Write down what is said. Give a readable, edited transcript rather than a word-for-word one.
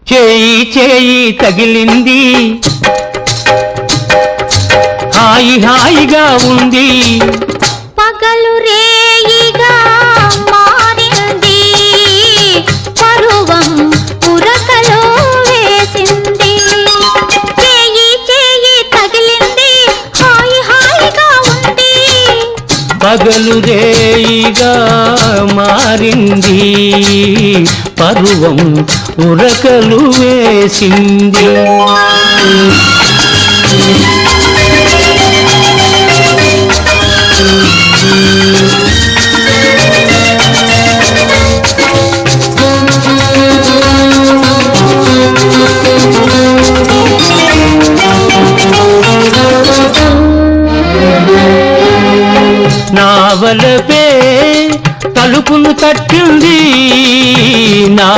చేయి చేయి తగిలింది హాయి హాయిగా ఉంది పగలు రేయిగా మారింది పరువం ఉరకలో వేసింది చేయి చేయి తగిలింది హాయి హాయిగా ఉంది పగలు రేయిగా మారింది పరువం ఉరకలు వేసింది నావలపే తలుపును తట్టింది నా